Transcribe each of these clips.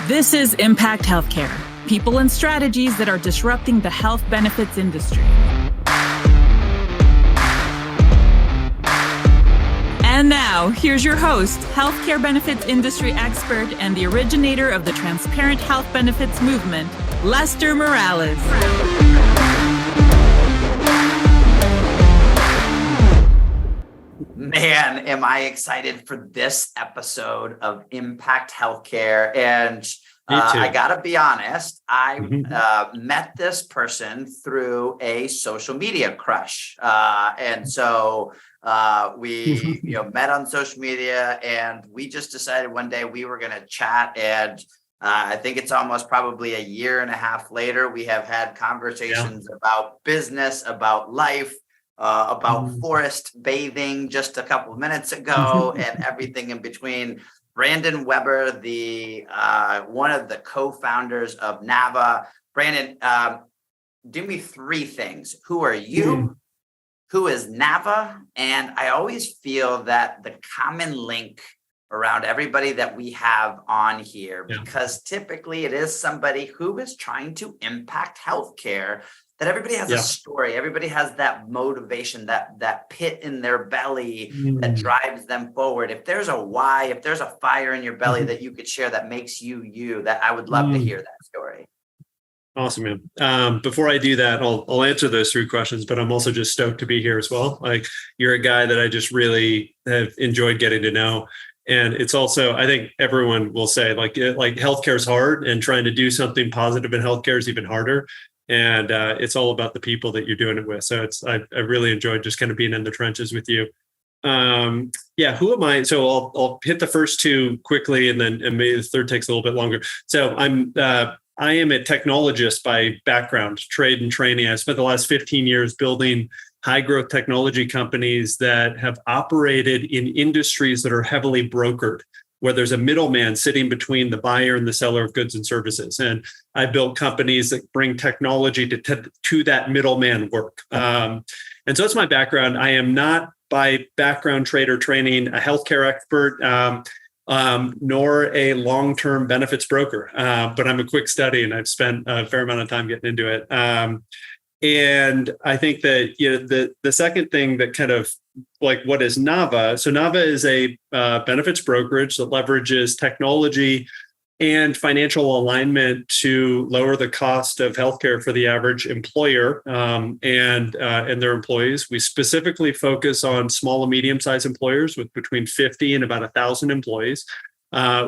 This is Impact Healthcare, people and strategies that are disrupting the health benefits industry. And now, here's your host, healthcare benefits industry expert and the originator of the transparent health benefits movement, Lester Morales. Man, am I excited for this episode of Impact Healthcare. And I got to be honest, I met this person through a social media crush. And so we met on social media, and we just decided one day we were going to chat. And I think it's almost probably a year and a half later, we have had conversations about business, about life, about forest bathing just a couple of minutes ago, and everything in between. Brandon Weber, the one of the co-founders of NAVA. Brandon, do me three things. Who are you? Who is NAVA? And I always feel that the common link around everybody that we have on here, because typically it is somebody who is trying to impact healthcare, that everybody has a story. Everybody has that motivation, that pit in their belly that drives them forward. If there's a why, if there's a fire in your belly that you could share that makes you, that I would love to hear that story. Awesome, man. Before I do that, I'll answer those three questions, but I'm also just stoked to be here as well. Like, you're a guy that I just really have enjoyed getting to know. And it's also, I think everyone will say, like healthcare is hard, and trying to do something positive in healthcare is even harder. And it's all about the people that you're doing it with. So I really enjoyed just kind of being in the trenches with you. Who am I? So I'll hit the first two quickly, and maybe the third takes a little bit longer. So I am a technologist by background, trade and training. I spent the last 15 years building high growth technology companies that have operated in industries that are heavily brokered, where there's a middleman sitting between the buyer and the seller of goods and services. And I built companies that bring technology to that middleman work. And so that's my background. I am not by background, trade or training, a healthcare expert, nor a long-term benefits broker. But I'm a quick study, and I've spent a fair amount of time getting into it. And I think that the second thing that kind of, like, what is NAVA? So NAVA is a benefits brokerage that leverages technology and financial alignment to lower the cost of healthcare for the average employer and their employees. We specifically focus on small and medium-sized employers with between 50 and about 1,000 employees,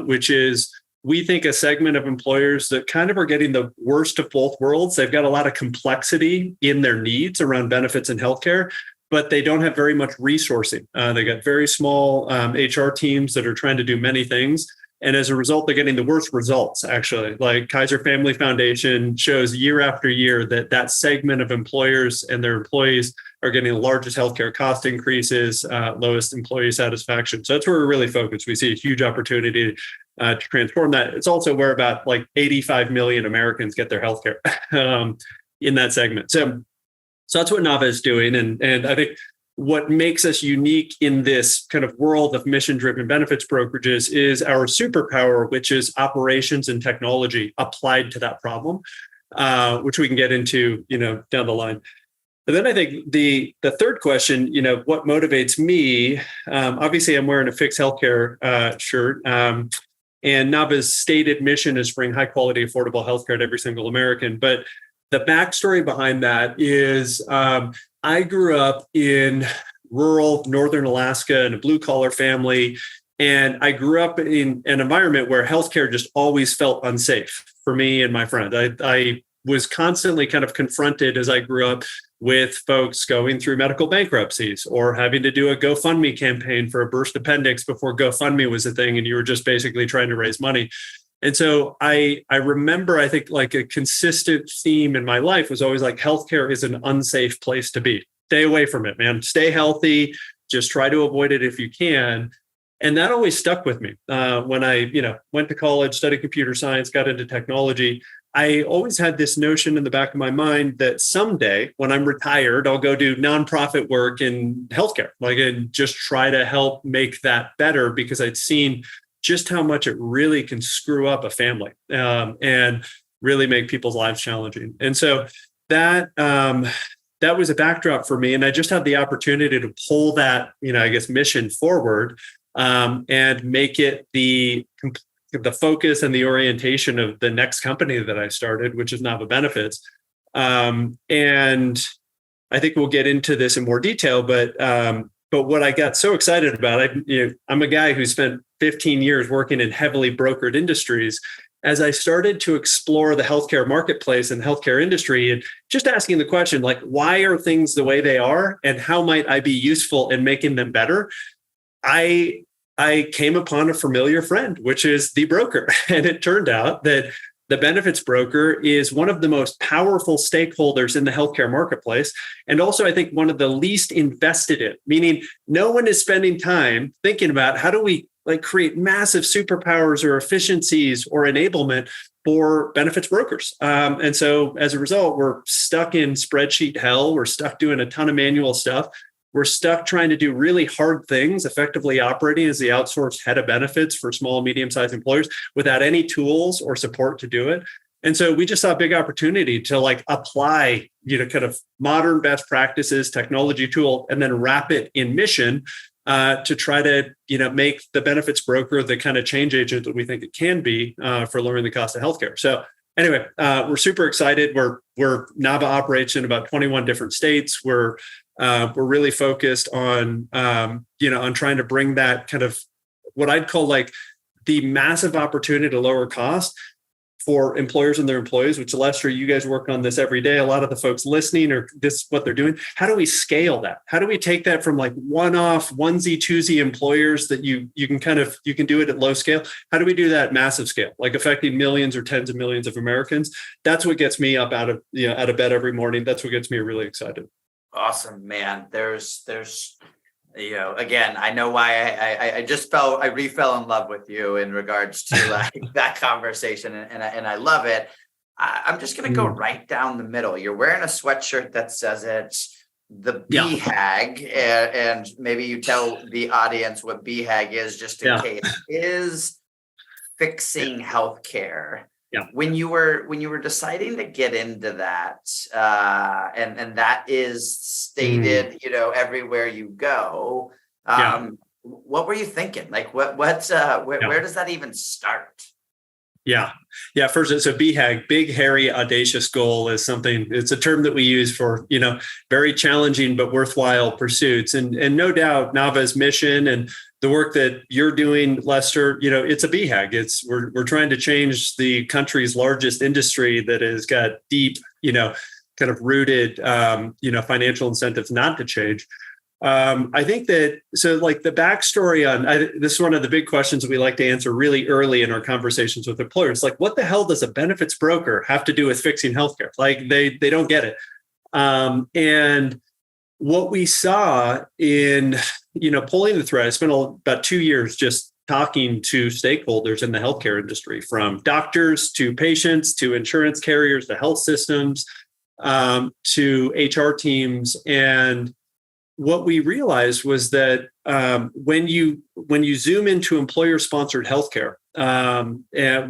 which is, we think, a segment of employers that kind of are getting the worst of both worlds. They've got a lot of complexity in their needs around benefits and healthcare, but they don't have very much resourcing. They got very small HR teams that are trying to do many things. And as a result, they're getting the worst results, actually. Like, Kaiser Family Foundation shows year after year that segment of employers and their employees are getting the largest healthcare cost increases, lowest employee satisfaction. So that's where we're really focused. We see a huge opportunity to transform that. It's also where about 85 million Americans get their healthcare in that segment. So that's what NAVA is doing. And I think what makes us unique in this kind of world of mission-driven benefits brokerages is our superpower, which is operations and technology applied to that problem, which we can get into, down the line. And then I think the third question, what motivates me? Obviously, I'm wearing a Fix Healthcare shirt. And NAVA's stated mission is bring high quality, affordable healthcare to every single American. But the backstory behind that is I grew up in rural northern Alaska in a blue collar family. And I grew up in an environment where healthcare just always felt unsafe for me and my friend. I was constantly kind of confronted as I grew up with folks going through medical bankruptcies or having to do a GoFundMe campaign for a burst appendix before GoFundMe was a thing, and you were just basically trying to raise money. And so I remember, I think, like, a consistent theme in my life was always like, healthcare is an unsafe place to be. Stay away from it, man. Stay healthy. Just try to avoid it if you can. And that always stuck with me. When I, went to college, studied computer science, got into technology, I always had this notion in the back of my mind that someday when I'm retired, I'll go do nonprofit work in healthcare, and just try to help make that better, because I'd seen just how much it really can screw up a family and really make people's lives challenging. And so that was a backdrop for me. And I just had the opportunity to pull that, mission forward and make it the focus and the orientation of the next company that I started, which is NAVA Benefits. And I think we'll get into this in more detail, but what I got so excited about, I'm a guy who spent 15 years working in heavily brokered industries. As I started to explore the healthcare marketplace and healthcare industry, and just asking the question, like, why are things the way they are, and how might I be useful in making them better? I came upon a familiar friend, which is the broker. And it turned out that the benefits broker is one of the most powerful stakeholders in the healthcare marketplace. And also, I think, one of the least invested in, meaning no one is spending time thinking about how do we create massive superpowers or efficiencies or enablement for benefits brokers. And so as a result, we're stuck in spreadsheet hell. We're stuck doing a ton of manual stuff. We're stuck trying to do really hard things, effectively operating as the outsourced head of benefits for small and medium-sized employers without any tools or support to do it. And so we just saw a big opportunity to apply, kind of modern best practices, technology tool, and then wrap it in mission to try to, make the benefits broker the kind of change agent that we think it can be for lowering the cost of healthcare. So anyway, we're super excited. We're NAVA operates in about 21 different states. We're really focused on, on trying to bring that kind of what I'd call the massive opportunity to lower cost for employers and their employees, which, Lester, you guys work on this every day. A lot of the folks listening, or this is what they're doing. How do we scale that? How do we take that from one-off, onesie, twosie employers that you can do it at low scale? How do we do that at massive scale, affecting millions or tens of millions of Americans? That's what gets me up out of bed every morning. That's what gets me really excited. Awesome, man. There's again, I know why I re-fell in love with you in regards to that conversation, and I love it. I'm just going to go right down the middle. You're wearing a sweatshirt that says it's the BHAG, and maybe you tell the audience what BHAG is, just in case, is fixing healthcare. Yeah. When you were deciding to get into that, and that is stated, everywhere you go. What were you thinking? Where does that even start? Yeah. First, so BHAG, big, hairy, audacious goal, is something. It's a term that we use for very challenging but worthwhile pursuits, and no doubt NAVA's mission and the work that you're doing, Lester, it's a BHAG. We're trying to change the country's largest industry that has got deep, kind of rooted, financial incentives not to change. I think that, so the backstory on this is one of the big questions that we like to answer really early in our conversations with employers. What the hell does a benefits broker have to do with fixing healthcare? They don't get it. And what we saw in, pulling the thread, I spent about 2 years just talking to stakeholders in the healthcare industry, from doctors to patients to insurance carriers to health systems to HR teams. And what we realized was that when you zoom into employer-sponsored healthcare,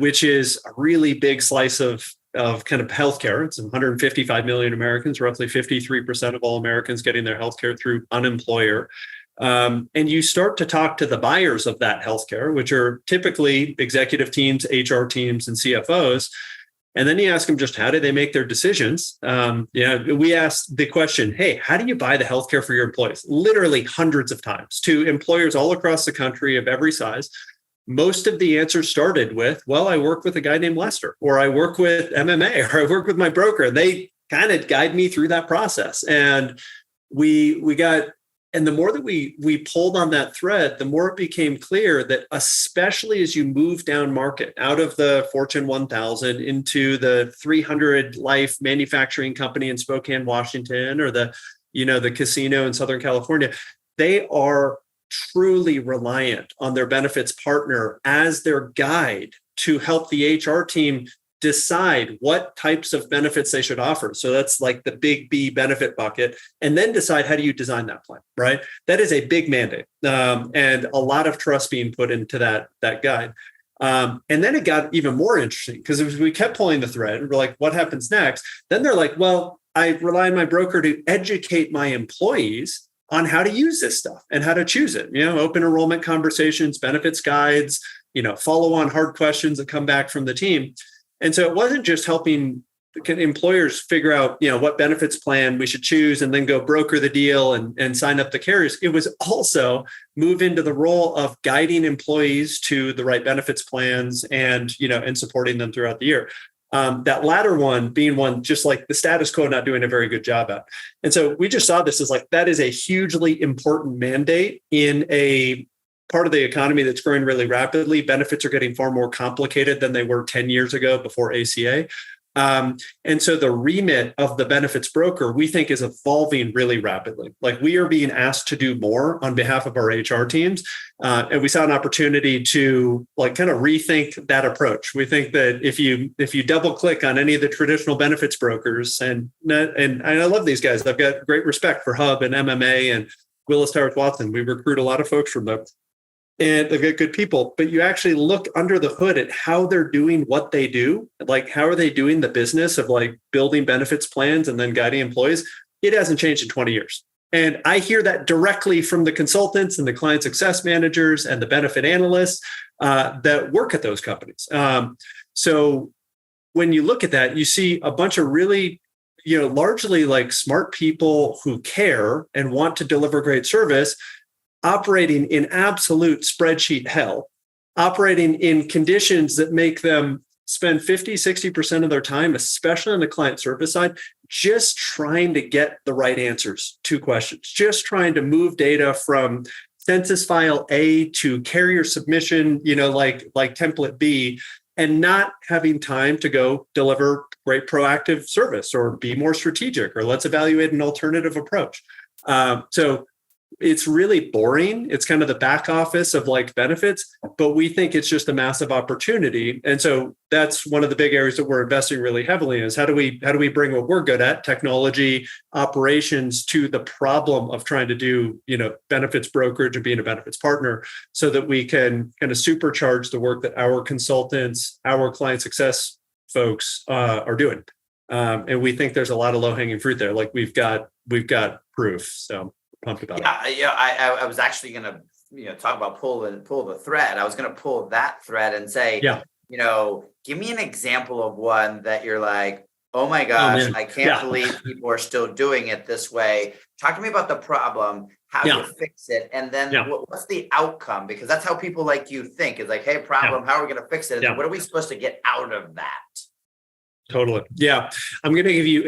which is a really big slice of kind of healthcare, it's 155 million Americans, roughly 53% of all Americans getting their healthcare through unemployer. And you start to talk to the buyers of that healthcare, which are typically executive teams, HR teams, and CFOs. And then you ask them just how do they make their decisions? We asked the question, hey, how do you buy the healthcare for your employees? Literally hundreds of times to employers all across the country of every size. Most of the answers started with, well, I work with a guy named Lester, or I work with MMA, or I work with my broker. They kind of guide me through that process. And and the more that we pulled on that thread, the more it became clear that, especially as you move down market out of the Fortune 1000 into the 300 life manufacturing company in Spokane, Washington, or the casino in Southern California, they are truly reliant on their benefits partner as their guide to help the HR team decide what types of benefits they should offer. So that's like the big B benefit bucket, and then decide how do you design that plan, right? That is a big mandate, and a lot of trust being put into that guide. And then it got even more interesting because we kept pulling the thread. We're like, what happens next? Then they're like, well, I rely on my broker to educate my employees on how to use this stuff and how to choose it. Open enrollment conversations, benefits guides, follow on hard questions that come back from the team. And so it wasn't just helping employers figure out, what benefits plan we should choose and then go broker the deal and sign up the carriers. It was also move into the role of guiding employees to the right benefits plans and supporting them throughout the year. That latter one being one just like the status quo not doing a very good job at. And so we just saw this as like, that is a hugely important mandate in a part of the economy that's growing really rapidly. Benefits are getting far more complicated than they were 10 years ago before ACA. And so the remit of the benefits broker, we think, is evolving really rapidly. Like, we are being asked to do more on behalf of our HR teams. And we saw an opportunity to kind of rethink that approach. We think that if you double click on any of the traditional benefits brokers, and I love these guys, I've got great respect for Hub and MMA and Willis Towers Watson. We recruit a lot of folks from them. And they've got good people, but you actually look under the hood at how they're doing what they do. Like, how are they doing the business of building benefits plans and then guiding employees? It hasn't changed in 20 years. And I hear that directly from the consultants and the client success managers and the benefit analysts that work at those companies. So when you look at that, you see a bunch of really, largely smart people who care and want to deliver great service, operating in absolute spreadsheet hell, operating in conditions that make them spend 50, 60% of their time, especially on the client service side, just trying to get the right answers to questions, just trying to move data from census file A to carrier submission, like template B, and not having time to go deliver great proactive service or be more strategic, or let's evaluate an alternative approach. So it's really boring. It's kind of the back office of benefits, but we think it's just a massive opportunity. And so that's one of the big areas that we're investing really heavily in, is how do we bring what we're good at, technology, operations, to the problem of trying to do, benefits brokerage and being a benefits partner, so that we can kind of supercharge the work that our consultants, our client success folks are doing. And we think there's a lot of low-hanging fruit there. We've got proof. So pumped about it. Yeah. I was actually going to, talk about pull the thread. I was going to pull that thread and say, give me an example of one that you're like, oh my gosh, I can't believe people are still doing it this way. Talk to me about the problem, how you fix it, and then what's the outcome? Because that's how people like you think, is like, hey, problem, how are we going to fix it? And what are we supposed to get out of that? Totally. Yeah. I'm going to give you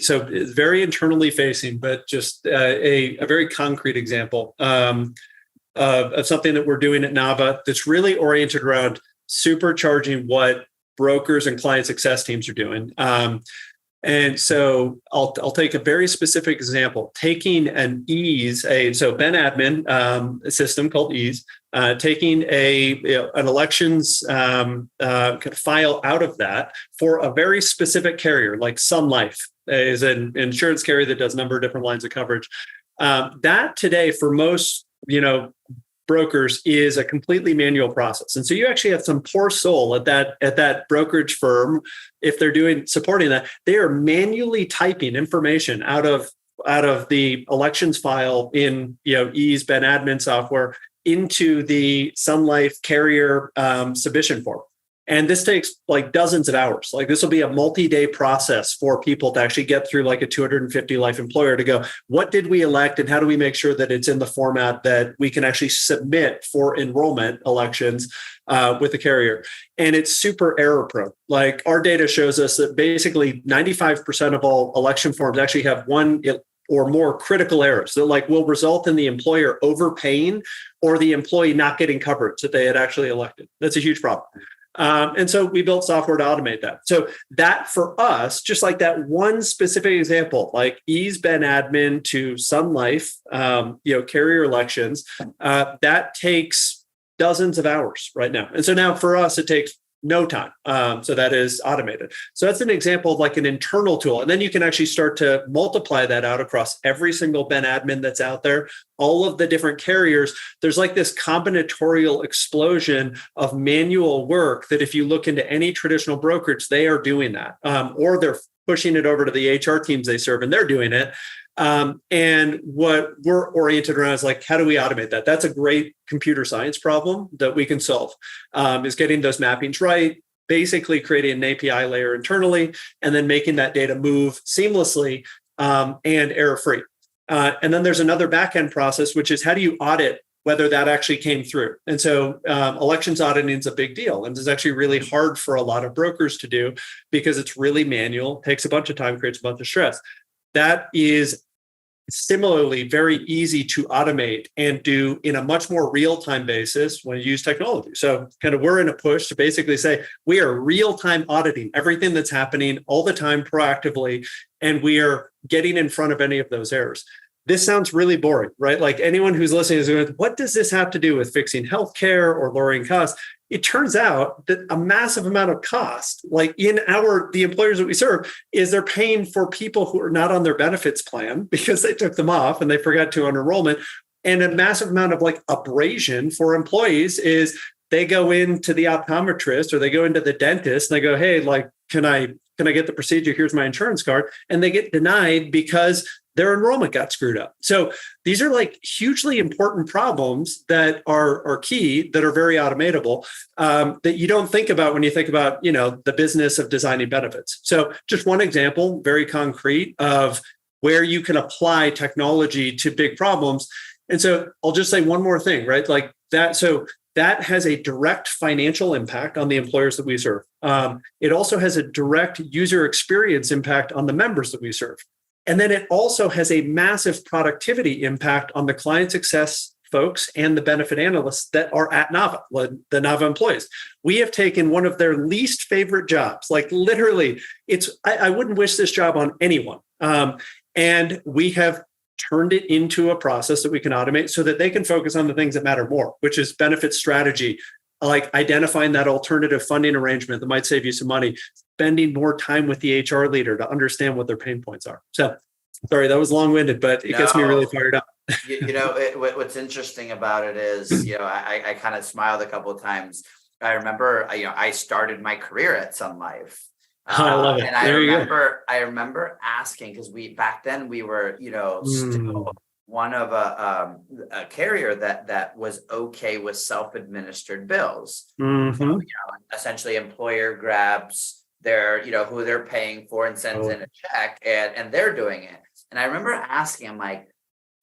so it's very internally facing, but just a very concrete example of something that we're doing at NAVA that's really oriented around supercharging what brokers and client success teams are doing. And so I'll take a very specific example, taking an ease, Ben admin system called ease, taking an elections file out of that for a very specific carrier, like Sun Life is an insurance carrier that does a number of different lines of coverage. That today, for most, brokers, is a completely manual process. And so you actually have some poor soul at that brokerage firm. If they're supporting that, they are manually typing information out of the elections file in, ease Ben admin software into the Sun Life carrier submission form. And this takes dozens of hours. This will be a multi-day process for people to actually get through a 250 life employer to go, what did we elect and how do we make sure that it's in the format that we can actually submit for enrollment elections with the carrier? And it's super error prone. Our data shows us that basically 95% of all election forms actually have one or more critical errors that will result in the employer overpaying or the employee not getting coverage that they had actually elected. That's a huge problem. And so we built software to automate that. So that, for us, just that one specific example, ease Ben admin to Sun Life, carrier elections, that takes dozens of hours right now. And so now for us, it takes no time. So that is automated. So that's an example of like an internal tool. And then you can actually start to multiply that out across every single Ben admin that's out there, all of the different carriers. There's like this combinatorial explosion of manual work that if you look into any traditional brokerage, they are doing that, or they're pushing it over to the HR teams they serve and they're doing it. And what we're oriented around is like, how do we automate that? That's a great computer science problem that we can solve, is getting those mappings right, basically creating an API layer internally, and then making that data move seamlessly and error-free. And then there's another back-end process, which is how do you audit whether that actually came through? And so elections auditing is a big deal. And it's actually really hard for a lot of brokers to do because it's really manual, takes a bunch of time, creates a bunch of stress. That is similarly very easy to automate and do in a much more real-time basis when you use technology. So kind of we're in a push to basically say we are real-time auditing everything that's happening all the time proactively, and we are getting in front of any of those errors. This sounds really boring, right? Like anyone who's listening is going, what does this have to do with fixing healthcare or lowering costs? It turns out that a massive amount of cost, like in the employers that we serve, is they're paying for people who are not on their benefits plan because they took them off and they forgot to on enrollment. And a massive amount of like abrasion for employees is they go into the optometrist or they go into the dentist and they go, hey, like, can I get the procedure? Here's my insurance card. And they get denied because their enrollment got screwed up. So these are like hugely important problems that are key, that are very automatable, that you don't think about when you think about, the business of designing benefits. So just one example, very concrete, of where you can apply technology to big problems. And so I'll just say one more thing, right? Like that. So that has a direct financial impact on the employers that we serve. It also has a direct user experience impact on the members that we serve. And then it also has a massive productivity impact on the client success folks and the benefit analysts that are at NAVA, the NAVA employees. We have taken one of their least favorite jobs, like literally, I wouldn't wish this job on anyone. And we have turned it into a process that we can automate so that they can focus on the things that matter more, which is benefit strategy, like identifying that alternative funding arrangement that might save you some money, spending more time with the HR leader to understand what their pain points are. So, sorry, that was long-winded, but it gets me really fired up. What's interesting about it is, I kind of smiled a couple of times. I remember, I started my career at Sun Life. I love it. And I remember asking, because back then we were, still one of a carrier that was okay with self-administered bills. Mm-hmm. So, essentially employer grabs their, who they're paying for and sends in a check and they're doing it. And I remember asking, I'm like,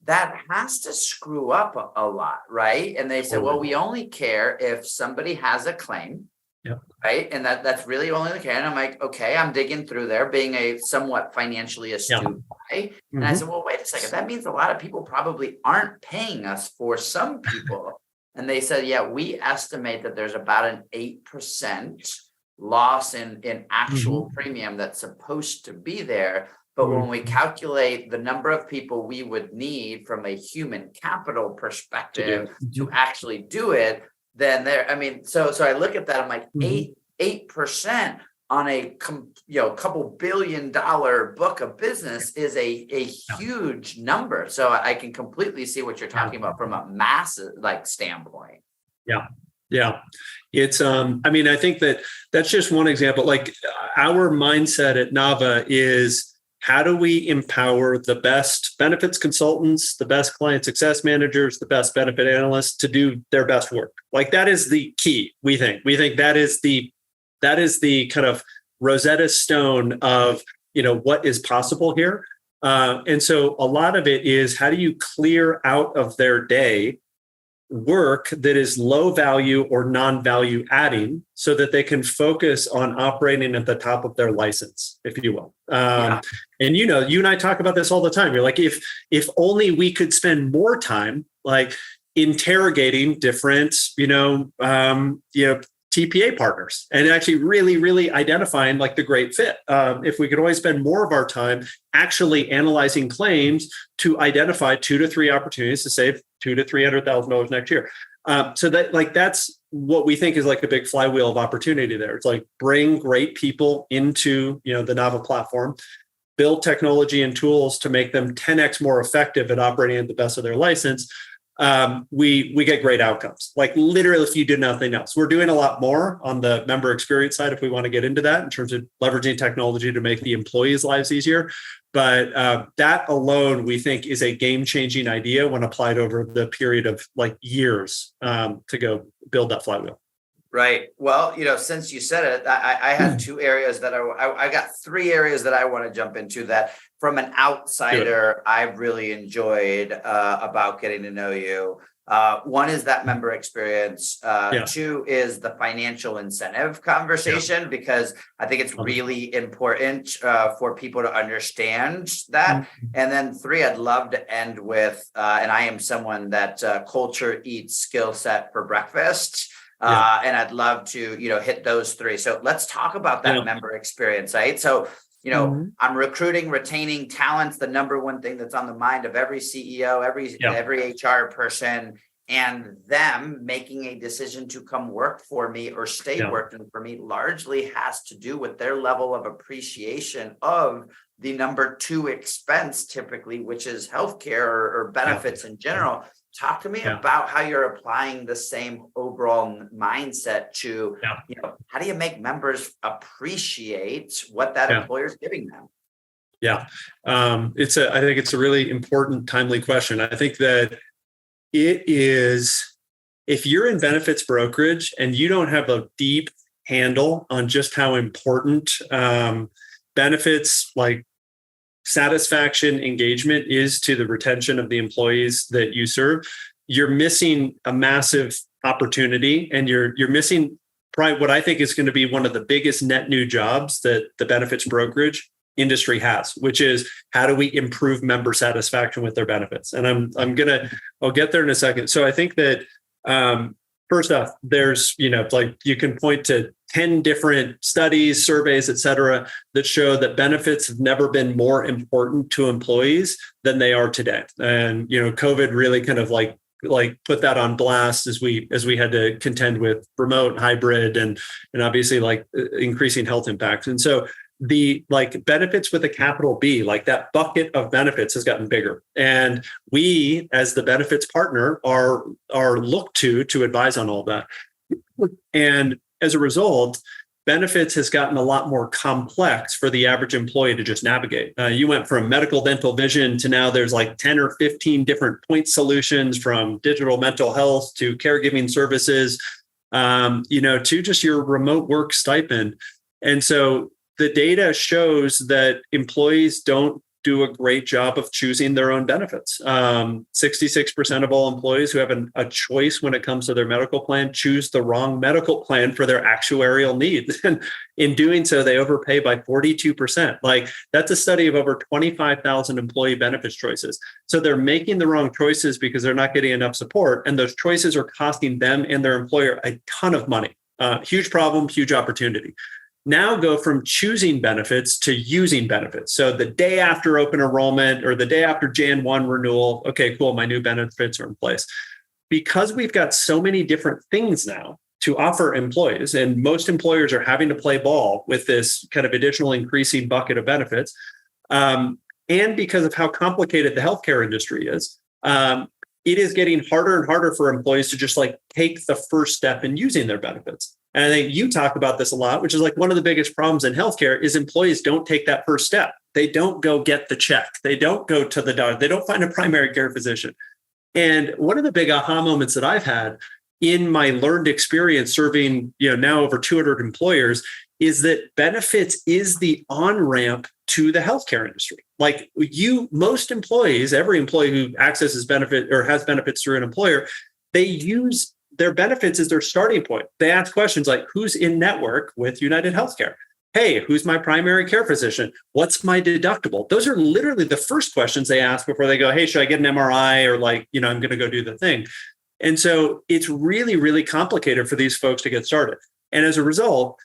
that has to screw up a lot, right? And they said, well, we only care if somebody has a claim. Yep. Right. And that's really only the case. And I'm like, okay, I'm digging through there, being a somewhat financially astute guy. Mm-hmm. And I said, well, wait a second. That means a lot of people probably aren't paying us for some people. And they said, yeah, we estimate that there's about an 8% loss in actual premium that's supposed to be there. But when we calculate the number of people we would need from a human capital perspective to actually do it, then so I look at that, I'm like, 8% on a couple $1 billion book of business is a huge number. So I can completely see what you're talking about from a massive standpoint. Yeah. It's I think that's just one example. Like our mindset at NAVA is, how do we empower the best benefits consultants, the best client success managers, the best benefit analysts to do their best work? Like that is the key, we think. We think that is the kind of Rosetta Stone of, what is possible here. And so a lot of it is, how do you clear out of their day work that is low value or non-value adding so that they can focus on operating at the top of their license, if you will. And you and I talk about this all the time. You're like, if only we could spend more time like interrogating different, TPA partners and actually really, really identifying like the great fit. If we could always spend more of our time actually analyzing claims to identify 2 to 3 opportunities to save $200,000 to $300,000 next year. So that's what we think is like a big flywheel of opportunity there. It's like bring great people into, the NAVA platform, build technology and tools to make them 10x more effective at operating at the best of their license. We get great outcomes. Like literally, if you do nothing else, we're doing a lot more on the member experience side if we want to get into that in terms of leveraging technology to make the employees' lives easier. But that alone, we think, is a game-changing idea when applied over the period of like years to go build that flywheel. Right. Well, since you said it, I had two areas that I got three areas that I want to jump into that from an outsider, I've really enjoyed about getting to know you. One is that member experience. Two is the financial incentive conversation, because I think it's really important for people to understand that. And then three, I'd love to end with, and I am someone that culture eats skill set for breakfast. And I'd love to, hit those three. So let's talk about that member experience, right? So, I'm recruiting, retaining talent's the number one thing that's on the mind of every CEO, every HR person, and them making a decision to come work for me or stay working for me largely has to do with their level of appreciation of the number two expense, typically, which is healthcare or benefits in general. Talk to me about how you're applying the same overall mindset to, how do you make members appreciate what that employer is giving them? Yeah, I think it's a really important, timely question. I think that it is, if you're in benefits brokerage and you don't have a deep handle on just how important benefits like satisfaction, engagement is to the retention of the employees that you serve, you're missing a massive opportunity, and you're missing probably what I think is going to be one of the biggest net new jobs that the benefits brokerage industry has, which is how do we improve member satisfaction with their benefits? And I'll get there in a second. So I think that first off, there's, you can point to 10 different studies, surveys, et cetera, that show that benefits have never been more important to employees than they are today. And, COVID really kind of like put that on blast as we had to contend with remote, hybrid, and obviously like increasing health impacts. And so the benefits with a capital B, like that bucket of benefits has gotten bigger. And we, as the benefits partner, are looked to advise on all that. And as a result, benefits has gotten a lot more complex for the average employee to just navigate. You went from medical, dental, vision to now there's like 10 or 15 different point solutions, from digital mental health to caregiving services, to just your remote work stipend. And so the data shows that employees don't do a great job of choosing their own benefits. 66% of all employees who have a choice when it comes to their medical plan choose the wrong medical plan for their actuarial needs. And in doing so, they overpay by 42%. Like, that's a study of over 25,000 employee benefits choices. So they're making the wrong choices because they're not getting enough support. And those choices are costing them and their employer a ton of money. Huge problem, huge opportunity. Now go from choosing benefits to using benefits. So the day after open enrollment or the day after Jan 1 renewal, okay, cool, my new benefits are in place. Because we've got so many different things now to offer employees, and most employers are having to play ball with this kind of additional increasing bucket of benefits, and because of how complicated the healthcare industry is, it is getting harder and harder for employees to just like take the first step in using their benefits. And I think you talk about this a lot, which is like one of the biggest problems in healthcare is employees don't take that first step. They don't go get the check. They don't go to the doctor. They don't find a primary care physician. And one of the big aha moments that I've had in my learned experience serving, now over 200 employers, is that benefits is the on-ramp to the healthcare industry. Like most employees, every employee who accesses benefit or has benefits through an employer, they use their benefits as their starting point. They ask questions like, who's in network with United Healthcare? Hey, who's my primary care physician? What's my deductible? Those are literally the first questions they ask before they go, hey, should I get an MRI? Or I'm going to go do the thing. And so it's really, really complicated for these folks to get started. And as a result,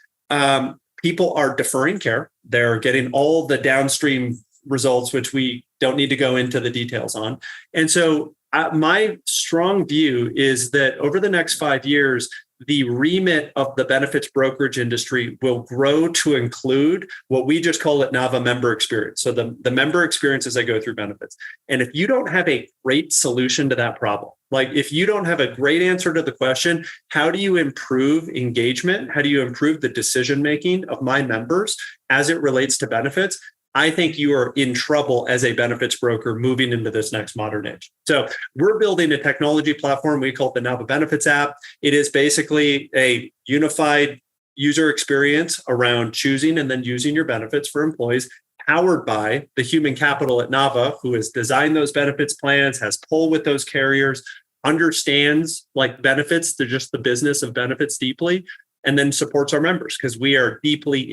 people are deferring care. They're getting all the downstream results, which we don't need to go into the details on. And so my strong view is that over the next 5 years, the remit of the benefits brokerage industry will grow to include what we just call it NAVA member experience. So the member experience as I go through benefits. And if you don't have a great solution to that problem, like if you don't have a great answer to the question, how do you improve engagement? How do you improve the decision-making of my members as it relates to benefits? I think you are in trouble as a benefits broker moving into this next modern age. So we're building a technology platform. We call it the NAVA Benefits app. It is basically a unified user experience around choosing and then using your benefits for employees, powered by the human capital at NAVA, who has designed those benefits plans, has pull with those carriers, understands like benefits, they're just the business of benefits deeply, and then supports our members because we are deeply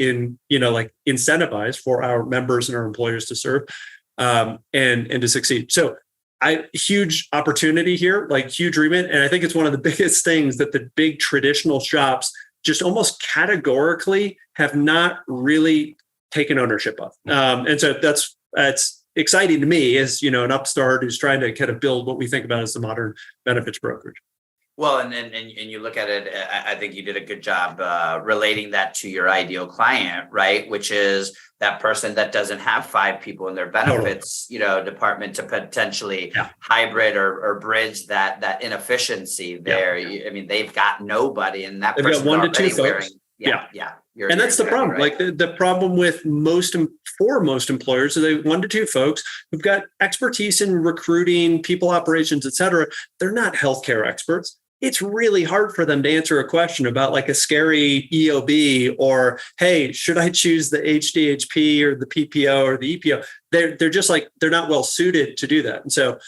incentivized for our members and our employers to serve and to succeed. So huge opportunity here, like huge remit. And I think it's one of the biggest things that the big traditional shops just almost categorically have not really taken ownership of. And so that's exciting to me as, an upstart who's trying to kind of build what we think about as the modern benefits brokerage. Well, and you look at it, I think you did a good job relating that to your ideal client, right? Which is that person that doesn't have 5 people in their benefits, department to potentially hybrid or bridge that inefficiency there. Yeah. I mean, they've got nobody, and that person got 1 to 2 folks. Wearing, and that's the problem. Right. Like the problem with most employers is they 1 to 2 folks who've got expertise in recruiting, people operations, et cetera. They're not healthcare experts. It's really hard for them to answer a question about like a scary EOB or, hey, should I choose the HDHP or the PPO or the EPO? They're just like, they're not well suited to do that. And so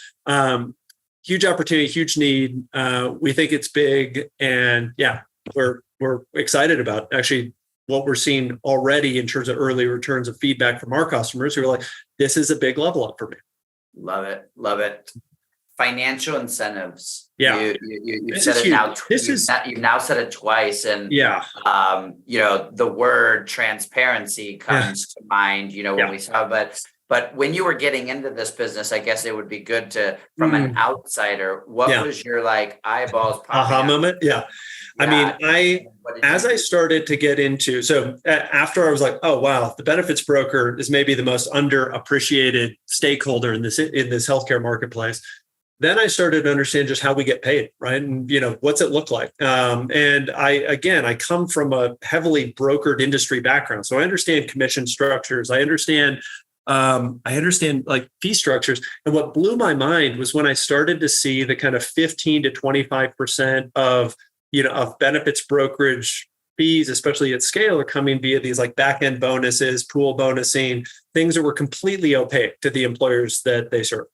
huge opportunity, huge need. We think it's big. And we're excited about actually what we're seeing already in terms of early returns of feedback from our customers who are like, this is a big level up for me. Love it. Love it. Financial incentives. Yeah. You've said it now. You've now said it twice. And, the word transparency comes to mind, when we saw, but when you were getting into this business, I guess it would be good to, from an outsider, what was your eyeballs aha moment? Yeah. I mean, as I started to get into, so after I was like, oh, wow, the benefits broker is maybe the most underappreciated stakeholder in this healthcare marketplace. Then I started to understand just how we get paid, right? And, what's it look like? And I come from a heavily brokered industry background. So I understand commission structures. I understand like fee structures. And what blew my mind was when I started to see the kind of 15 to 25% of benefits brokerage fees, especially at scale, are coming via these like back-end bonuses, pool bonusing, things that were completely opaque to the employers that they serve.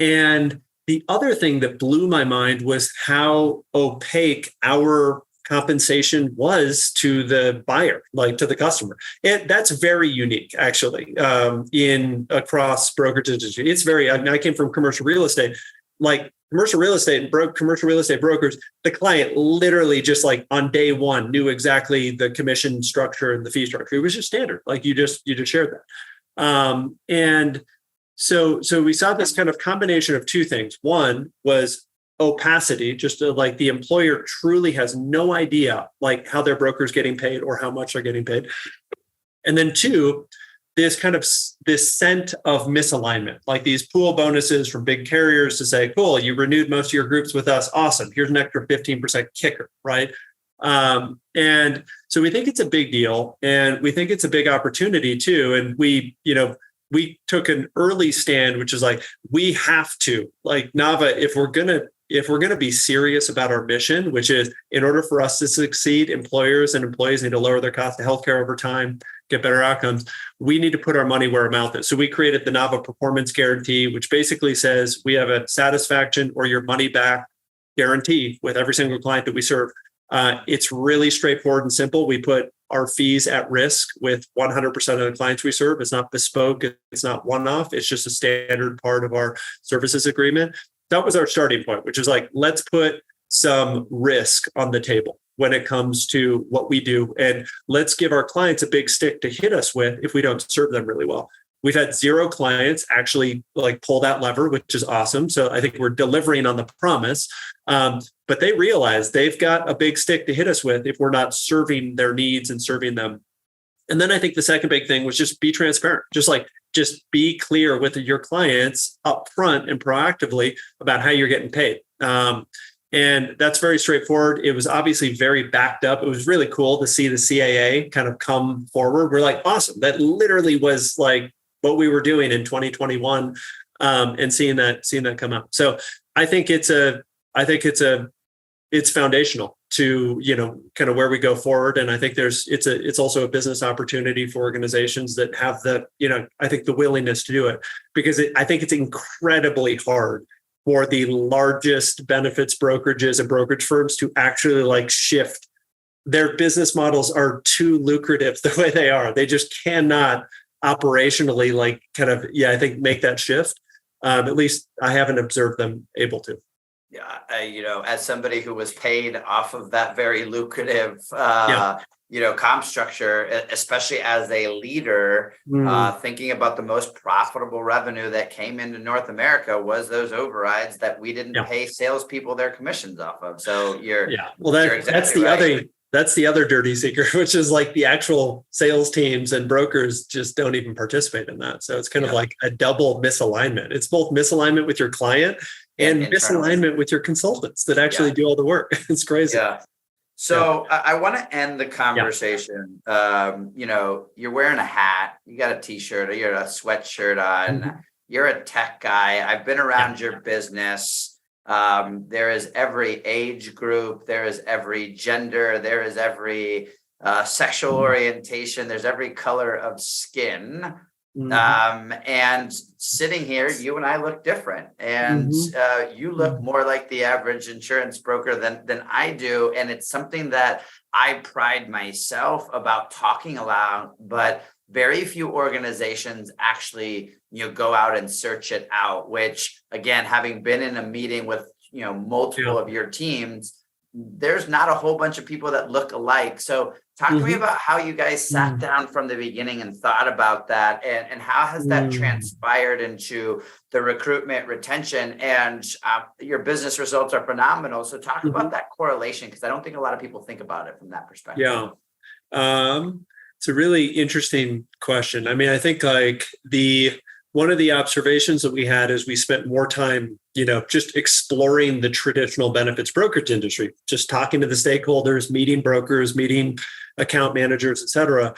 And the other thing that blew my mind was how opaque our compensation was to the buyer, like to the customer. And that's very unique, actually, across brokerage industry. It's I came from commercial real estate. Like commercial real estate and commercial real estate brokers, the client literally just like on day one knew exactly the commission structure and the fee structure. It was just standard. Like you just shared that. And so we saw this kind of combination of 2 things. One was opacity, just like the employer truly has no idea like how their broker's getting paid or how much they're getting paid. And then 2, this scent of misalignment, like these pool bonuses from big carriers to say, cool, you renewed most of your groups with us. Awesome. Here's an extra 15% kicker, right? And so we think it's a big deal and we think it's a big opportunity too. And we took an early stand, which is like, we have to, like NAVA, if we're going to be serious about our mission, which is in order for us to succeed, employers and employees need to lower their cost of healthcare over time, get better outcomes. We need to put our money where our mouth is. So we created the NAVA Performance Guarantee, which basically says we have a satisfaction or your money back guarantee with every single client that we serve. It's really straightforward and simple. We put our fees at risk with 100% of the clients we serve. It's not bespoke. It's not one-off. It's just a standard part of our services agreement. That was our starting point, which is like, let's put some risk on the table when it comes to what we do. And let's give our clients a big stick to hit us with if we don't serve them really well. We've had 0 clients actually like pull that lever, which is awesome. So I think we're delivering on the promise. But they realize they've got a big stick to hit us with if we're not serving their needs and serving them. And then I think the second big thing was just be transparent, just be clear with your clients up front and proactively about how you're getting paid. And that's very straightforward. It was obviously very backed up. It was really cool to see the CAA kind of come forward. We're like, awesome. That literally was like what we were doing in 2021, and seeing that come up. So I think it's foundational to, kind of where we go forward. And I think it's also a business opportunity for organizations that have I think the willingness to do it, because I think it's incredibly hard for the largest benefits brokerages and brokerage firms to actually like shift. Their business models are too lucrative the way they are. They just cannot operationally I think make that shift. At least I haven't observed them able to. Yeah, as somebody who was paid off of that very lucrative, comp structure, especially as a leader, thinking about the most profitable revenue that came into North America was those overrides that we didn't pay salespeople their commissions off of. So that's the other dirty secret, which is like the actual sales teams and brokers just don't even participate in that. So it's kind of like a double misalignment. It's both misalignment with your client and misalignment with your consultants that actually do all the work. It's crazy. Yeah. So I want to end the conversation. You're wearing a hat, you got a t-shirt, or you're a sweatshirt on, you're a tech guy. I've been around your business. There is every age group, there is every gender, there is every sexual orientation, there's every color of skin. And sitting here, you and I look different, and you look more like the average insurance broker than I do. And it's something that I pride myself about talking aloud, but very few organizations actually, go out and search it out, which again, having been in a meeting with, multiple of your teams, there's not a whole bunch of people that look alike. So talk to me about how you guys sat down from the beginning and thought about that, and how has that transpired into the recruitment, retention, and your business results are phenomenal. So talk about that correlation, because I don't think a lot of people think about it from that perspective. Yeah. It's a really interesting question. I mean, I think one of the observations that we had is we spent more time, just exploring the traditional benefits brokerage industry, just talking to the stakeholders, meeting brokers, meeting account managers, et cetera,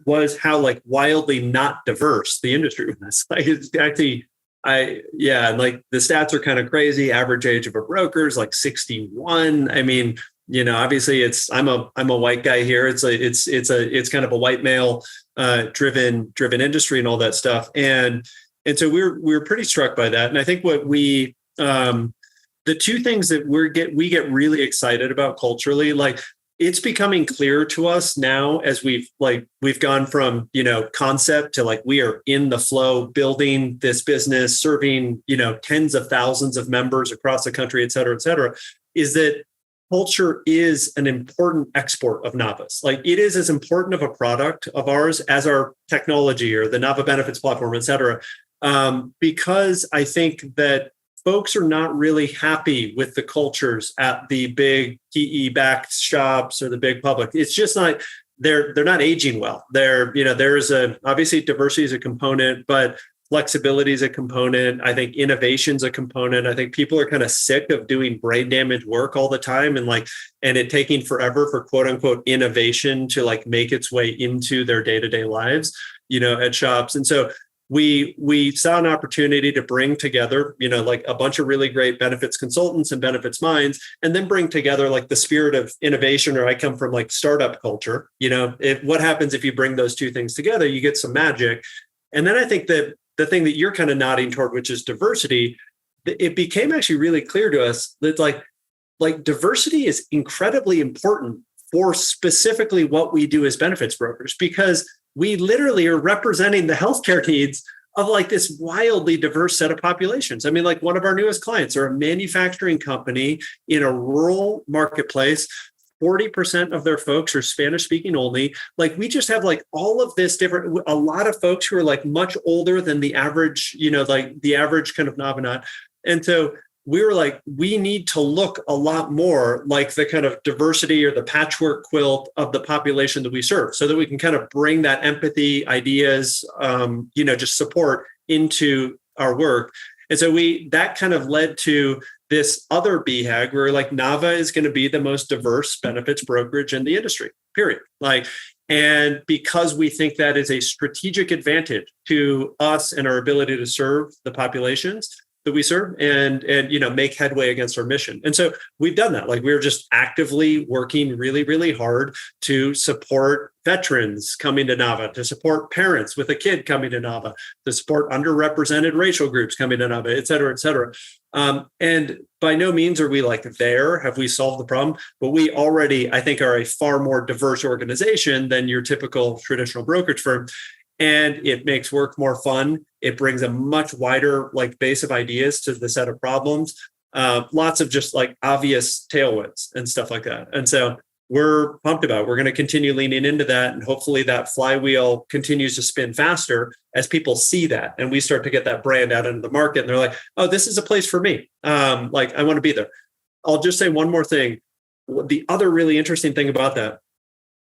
was how wildly not diverse the industry was. It's actually, the stats are kind of crazy. Average age of a broker is 61. I mean, obviously I'm a white guy here. It's kind of a white male driven industry and all that stuff. And so we're pretty struck by that. And I think what the two things that we get really excited about culturally, it's becoming clear to us now as we've gone from, concept to we are in the flow, building this business, serving, tens of thousands of members across the country, et cetera, is that culture is an important export of NAVA's. It is as important of a product of ours as our technology or the NAVA Benefits platform, et cetera, because I think that folks are not really happy with the cultures at the big PE-backed shops or the big public. It's just not, they're not aging well. There's obviously diversity is a component, but flexibility is a component. I think innovation is a component. I think people are kind of sick of doing brain damage work all the time and it taking forever for quote unquote innovation to make its way into their day-to-day lives, at shops. And so we saw an opportunity to bring together, a bunch of really great benefits consultants and benefits minds, and then bring together the spirit of innovation, or I come from startup culture. What happens if you bring those two things together? You get some magic. And then I think that the thing that you're kind of nodding toward, which is diversity, it became actually really clear to us that diversity is incredibly important for specifically what we do as benefits brokers, because we literally are representing the healthcare needs of this wildly diverse set of populations. I mean, one of our newest clients are a manufacturing company in a rural marketplace, 40% of their folks are Spanish speaking only. Like we just have like all of this different, a lot of folks who are like much older than the average, like the average kind of Navanat. And so we were like, we need to look a lot more like the kind of diversity or the patchwork quilt of the population that we serve, so that we can kind of bring that empathy, ideas, just support into our work. And so that kind of led to this other BHAG where like NAVA is going to be the most diverse benefits brokerage in the industry, period. And because we think that is a strategic advantage to us and our ability to serve the populations that we serve and make headway against our mission. And so we've done that. Like we're just actively working really, really hard to support veterans coming to NAVA, to support parents with a kid coming to NAVA, to support underrepresented racial groups coming to NAVA, et cetera, et cetera. And by no means are we like there, have we solved the problem, but we already, I think, are a far more diverse organization than your typical traditional brokerage firm. And it makes work more fun. It brings a much wider base of ideas to the set of problems. Lots of just obvious tailwinds and stuff like that. And so we're pumped about it. We're going to continue leaning into that. And hopefully that flywheel continues to spin faster as people see that. And we start to get that brand out into the market. And they're like, oh, this is a place for me. I want to be there. I'll just say one more thing. The other really interesting thing about that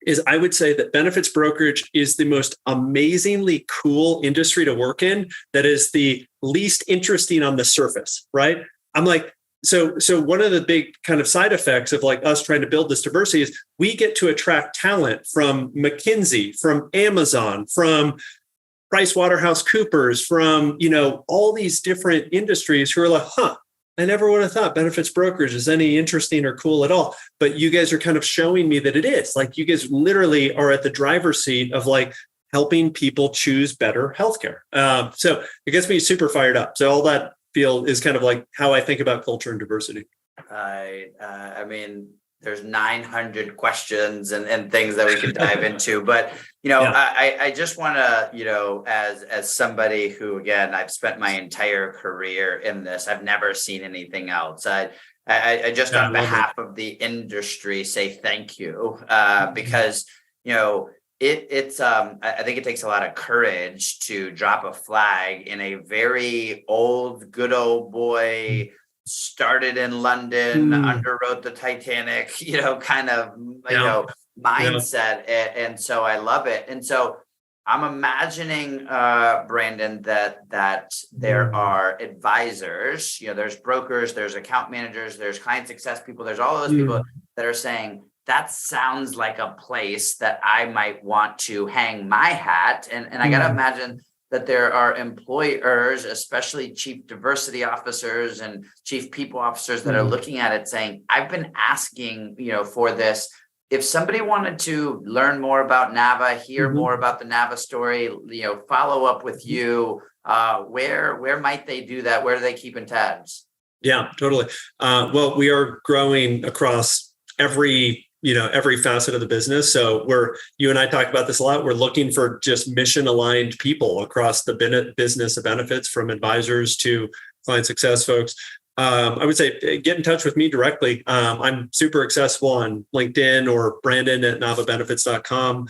is I would say that benefits brokerage is the most amazingly cool industry to work in that is the least interesting on the surface, right? I'm like, so one of the big kind of side effects of us trying to build this diversity is we get to attract talent from McKinsey, from Amazon, from PricewaterhouseCoopers, from, all these different industries who are like, I never would have thought benefits brokerage is any interesting or cool at all. But you guys are kind of showing me that it is. You guys literally are at the driver's seat of helping people choose better healthcare. So it gets me super fired up. So all that is kind of how I think about culture and diversity. I mean, there's 900 questions and things that we could dive into, but I just want to, as somebody who, again, I've spent my entire career in this, I've never seen anything else. I just on behalf of the industry say thank you because it's I think it takes a lot of courage to drop a flag in a very old, good old boy. Started in London, underwrote the Titanic, mindset. And so I love it. And so I'm imagining, Brandon, that there are advisors, there's brokers, there's account managers, there's client success people, there's all those people that are saying, that sounds like a place that I might want to hang my hat. And I got to imagine that there are employers, especially chief diversity officers and chief people officers that are looking at it saying, I've been asking, for this. If somebody wanted to learn more about NAVA, hear more about the NAVA story, follow up with you, where might they do that? Where do they keep in tabs? Yeah, totally. Well, we are growing across every facet of the business. So you and I talk about this a lot. We're looking for just mission aligned people across the business of benefits, from advisors to client success folks. I would say get in touch with me directly. I'm super accessible on LinkedIn or Brandon at navabenefits.com.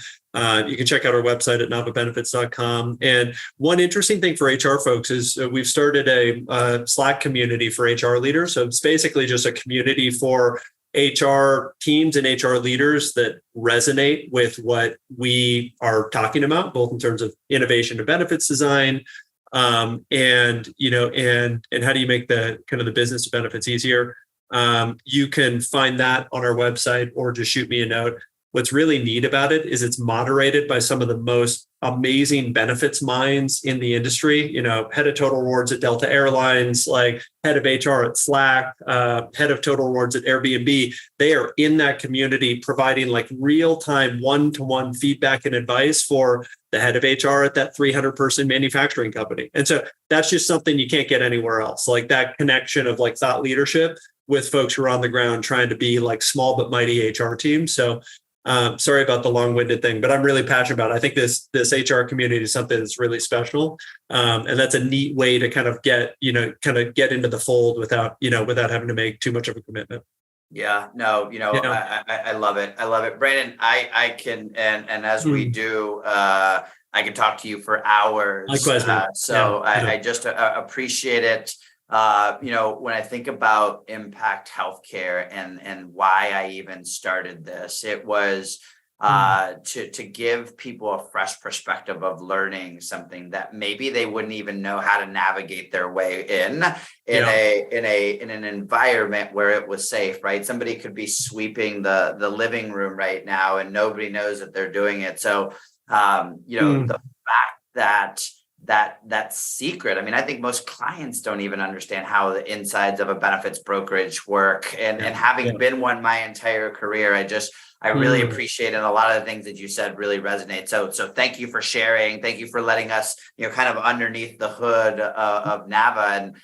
You can check out our website at navabenefits.com. And one interesting thing for HR folks is we've started a Slack community for HR leaders. So it's basically just a community for HR teams and HR leaders that resonate with what we are talking about, both in terms of innovation and benefits design, and how do you make the kind of the business of benefits easier. You can find that on our website or just shoot me a note. What's really neat about it is it's moderated by some of the most amazing benefits minds in the industry. Head of total rewards at Delta Airlines, head of HR at Slack, head of total rewards at Airbnb. They are in that community providing real-time one-to-one feedback and advice for the head of HR at that 300-person manufacturing company. And so that's just something you can't get anywhere else. That connection of thought leadership with folks who are on the ground trying to be small but mighty HR teams. So sorry about the long-winded thing, but I'm really passionate about it. I think this HR community is something that's really special. And that's a neat way to kind of get into the fold without having to make too much of a commitment. Yeah, no, I love it. I love it. Bradon, I can, and as we do, I can talk to you for hours. Likewise, man. I just appreciate it. When I think about impact healthcare and why I even started this, it was to give people a fresh perspective of learning something that maybe they wouldn't even know how to navigate their way in an environment where it was safe, right? Somebody could be sweeping the living room right now and nobody knows that they're doing it. So the fact that secret, I mean, I think most clients don't even understand how the insides of a benefits brokerage work. And having been one my entire career, I really appreciate it. A lot of the things that you said really resonate. So thank you for sharing. Thank you for letting us, kind of underneath the hood of NAVA. And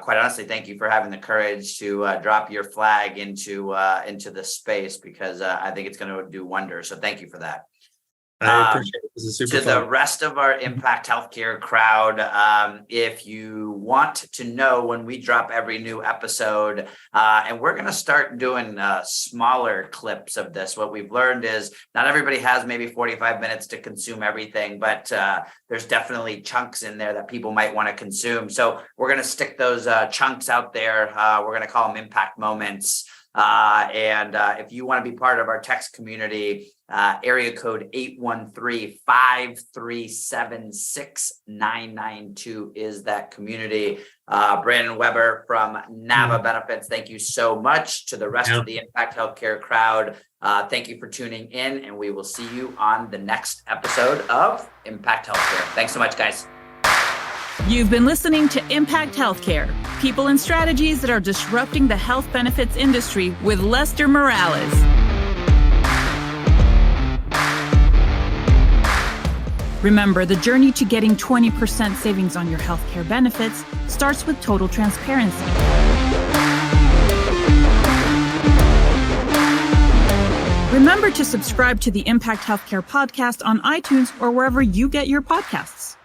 quite honestly, thank you for having the courage to drop your flag into the space, because I think it's going to do wonders. So thank you for that. I appreciate it. This is super fun. The rest of our Impact Healthcare crowd, if you want to know when we drop every new episode, and we're going to start doing smaller clips of this. What we've learned is not everybody has maybe 45 minutes to consume everything, but there's definitely chunks in there that people might want to consume. So we're going to stick those chunks out there. We're going to call them impact moments. And if you want to be part of our text community, area code 813-537-6992 is that community. Brandon Weber from NAVA Benefits, thank you so much. To the rest of the Impact Healthcare crowd, thank you for tuning in, and we will see you on the next episode of Impact Healthcare. Thanks so much, guys. You've been listening to Impact Healthcare, people and strategies that are disrupting the health benefits industry with Lester Morales. Remember, the journey to getting 20% savings on your healthcare benefits starts with total transparency. Remember to subscribe to the Impact Healthcare podcast on iTunes or wherever you get your podcasts.